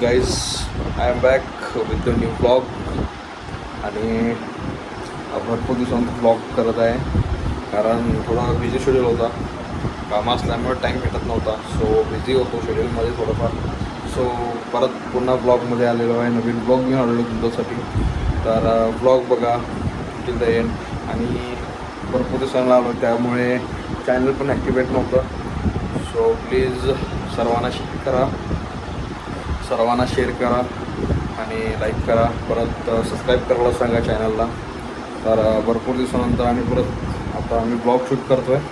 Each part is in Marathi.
Guys I am back with the new blog आणि भरपूर दिवसांत ब्लॉग करत आहे कारण थोडा बिझी शेड्यूल होता. कामं असल्यामुळे टाईम भेटत नव्हता. सो बिझी होतो शेड्यूलमध्ये थोडंफार. सो परत पुन्हा ब्लॉगमध्ये आलेलो आहे. नवीन ब्लॉग घेऊन आलेलो तुमच्यासाठी. तर ब्लॉग बघा टिल द एंड. आणि भरपूर दिवसांना आलो त्यामुळे चॅनल पण ॲक्टिवेट नव्हतं. सो प्लीज सर्वांना शेअर करा आणि लाईक करा. परत सबस्क्राईब करायला सांगा चॅनलला. तर भरपूर दिवसानंतर आणि परत आता आम्ही ब्लॉग शूट करतो आहे.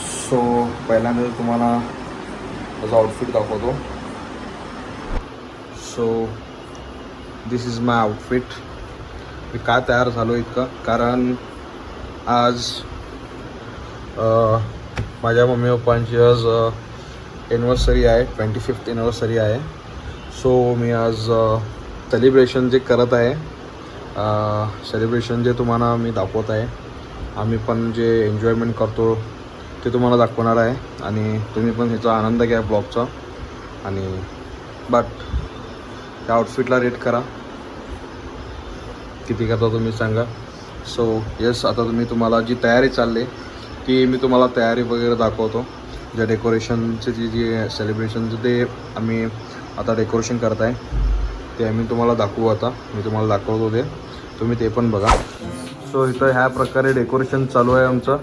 सो पहिल्यांदा तुम्हाला माझा आउटफिट दाखवतो. So this is my outfit. मी का तयार झालो इतकं कारण आज माझ्या मम्मी पप्पांची आज एनिव्हर्सरी आहे. 25th एनिव्हर्सरी आहे. सो मी आज सेलिब्रेशन जे करत आहे सेलिब्रेशन जे तुम्हाला मी दाखवत आहे. आम्ही पण जे एन्जॉयमेंट करतो ते तुम्हाला दाखवणार आहे आणि तुम्ही पण ह्याचा आनंद घ्या ब्लॉगचा. आणि बट त्या आउटफिटला रेट करा किती करता तुम्ही सांगा. सो येस, आता तुम्हाला जी तयारी चालली ती मी तुम्हाला तयारी वगैरे दाखवतो. ज्या डेकोरेशनचे जे सेलिब्रेशनचं ते आम्ही आता डेकोरेशन करत आहे ते आम्ही तुम्हाला दाखवू. आता मी तुम्हाला दाखवतो ते तुम्ही ते पण बघा. सो इथं ह्या प्रकारे डेकोरेशन चालू आहे. आमचं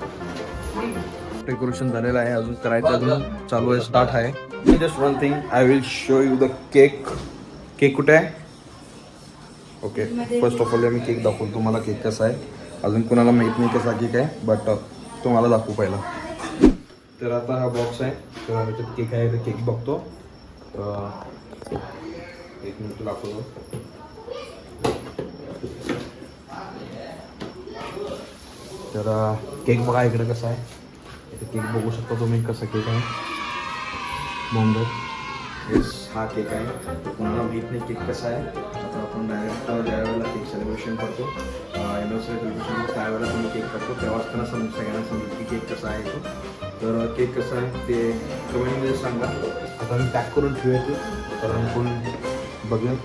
डेकोरेशन झालेलं आहे. अजून करायचं अजून चालू आहे. स्टार्ट आहे. Just one thing I will show you the cake. Cake कुठे आहे? Okay, first of all me cake दाखवतो तुम्हाला. केक कसा आहे अजून कोणाला माहीत नाही कसा केक आहे बट तुम्हाला दाखवू पहिला. तर आता हा बॉक्स आहे. तर ह्याच्यात केक आहे. तर केक बघतो. एक मिनिट दाखवतो. तर केक बघा इकडे कसा आहे. इथे केक बघू शकता तुम्ही कसा केक आहे. बॉम्बे येस, हा केक आहे. तुम्हाला माहीत नाही केक कसा आहे. आता आपण डायरेक्ट ज्या वेळेला केक सेलिब्रेशन करतो एनिव्हर्सरी सेलिब्रेशन त्यावेळेला तुम्ही केक करतो तेव्हाच त्यांना सगळ्यांना समजतं की केक कसा आहे तो. तर केक कसं आहे ते कमेंटमध्ये सांगा. आता मी पॅक करून ठेवायचं कारण कोण बघेल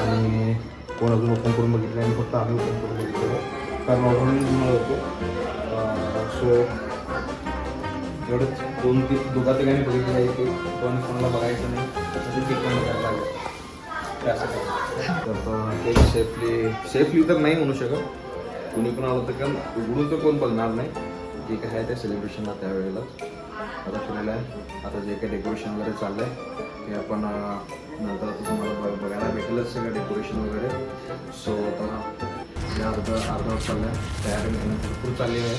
आणि कोण अजून ओपन करून बघितलं आणि फक्त आम्ही ओपन करून बघितलं कारण ऑर्डर तुम्हाला होतो. सो एवढंच दोघा ठिकाणी बघितलं आहे की कोणाला बघायचं नाही तसं केक पण करायला लागेल त्यासाठी. तर केक सेफली तर नाही म्हणू शकत. कुणी पण आलं तर कारण उघडून तर कोण बघणार नाही. जे काय आहे ते सेलिब्रेशनला त्यावेळेला आता केलेलं आहे. आता जे काही डेकोरेशन वगैरे चाललं आहे ते आपण नंतर आता तुम्हाला बघायला भेटेलच सगळं डेकोरेशन वगैरे. सो आता अर्धा चाललं आहे. तयारी भरपूर चालली आहे.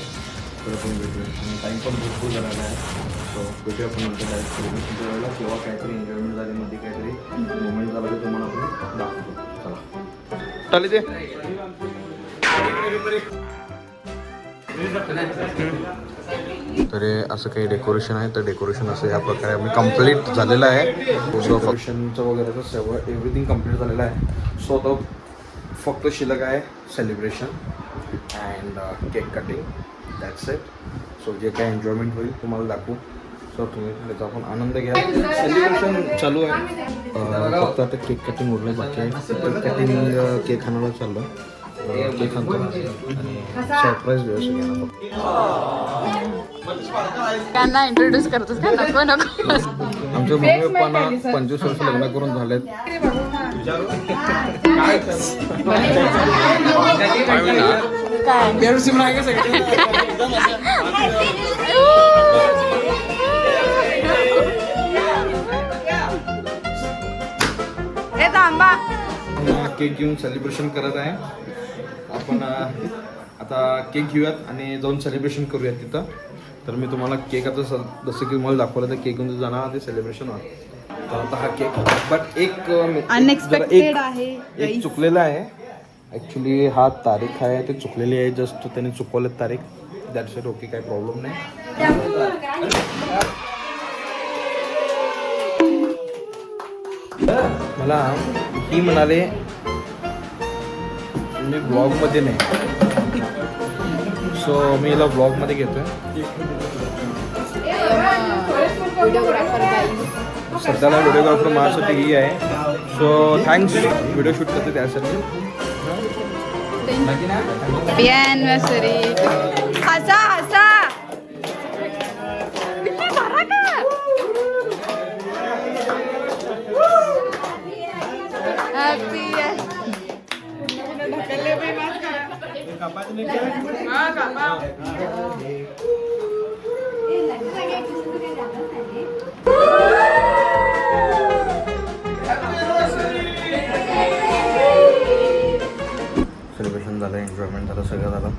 तर आपण भेटूया आणि टाईम पण भरपूर झालेला आहे. सो भेटूया आपण नंतर डायरेक्ट सेलिब्रेशनच्या वेळेला किंवा काहीतरी एन्जॉयमेंट झाली मध्ये काहीतरी मुवमेंट झालं ते तुम्हाला आपण दाखवतो. चला चालेल ते. तर असं काही डेकोरेशन आहे. तर डेकोरेशन असं या प्रकारे आम्ही कम्प्लीट झालेलं आहे. डेकोरेशनचं वगैरे सगळं एव्हरीथिंग कम्प्लीट झालेलं आहे. सो आता फक्त शिल्लक आहे celebration and cake cutting. That's it. So जे काही एन्जॉयमेंट होईल तुम्हाला दाखवू. सो तुम्ही त्याचा आपण आनंद घ्या. सेलिब्रेशन चालू आहे. फक्त आता केक कटिंग उरलं बाकी आहे. केक कटिंग केक खाण्याला चाललो आहे. केक आणतो आणि सरप्राईज देऊ सगळ्यांना. त्यांना इंट्रोड्यूस करतोस का? नको नको. आमच्या मम्मी पप्पांना 25 वर्ष लग्न करून झालेत. केक घेऊन सेलिब्रेशन करत आहे आपण. आता केक घेऊयात आणि जाऊन सेलिब्रेशन करूयात तिथं. तर मी तुम्हाला केक आता जसं की मला दाखवलं तर केक घेऊन जाणार ते सेलिब्रेशन होणार. तर आता हा केक बट अनएक्सपेक्टेड आहे. एक चुकलेलं आहे. ॲक्च्युली हा तारीख आहे ते चुकलेली आहे. जस्ट त्याने चुकवलं तारीख. That's it. ओके, काही प्रॉब्लेम नाही. मला ही म्हणाले मी ब्लॉगमध्ये नाही. सो मी याला ब्लॉगमध्ये घेतोय. सध्याला व्हिडिओग्राफर माझ्यासाठी ही आहे. सो थँक्स व्हिडिओ शूट करते त्यासाठी. Happy anniversary. हसा हसा. सेलिब्रेशन झालं, एन्जॉयमेंट झालं, सगळं झालं.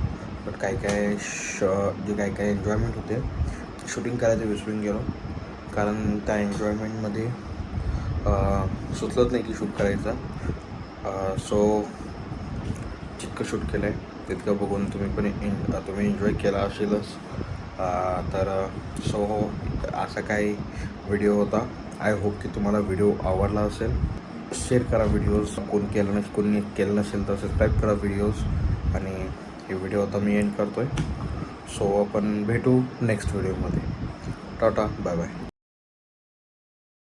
बट काय जे काय एन्जॉयमेंट होते शूटिंग करायचं विसरून गेलो. कारण त्या एन्जॉयमेंटमध्ये सुचलत नाही की शूट करायचं. सो जितकं शूट केलं आहे तितकं बघून तुम्ही एन्जॉय केला असेलच. तर सो असा काही व्हिडिओ होता. आय होप की तुम्हाला व्हिडिओ आवडला असेल. शेअर करा व्हिडिओज. कोणी केलं नसेल तर सबस्क्राईब करा व्हिडिओज. आणि हे व्हिडिओ आता मी एंड करतो आहे. सो आपण भेटू नेक्स्ट व्हिडिओमध्ये. Ta ta bye bye.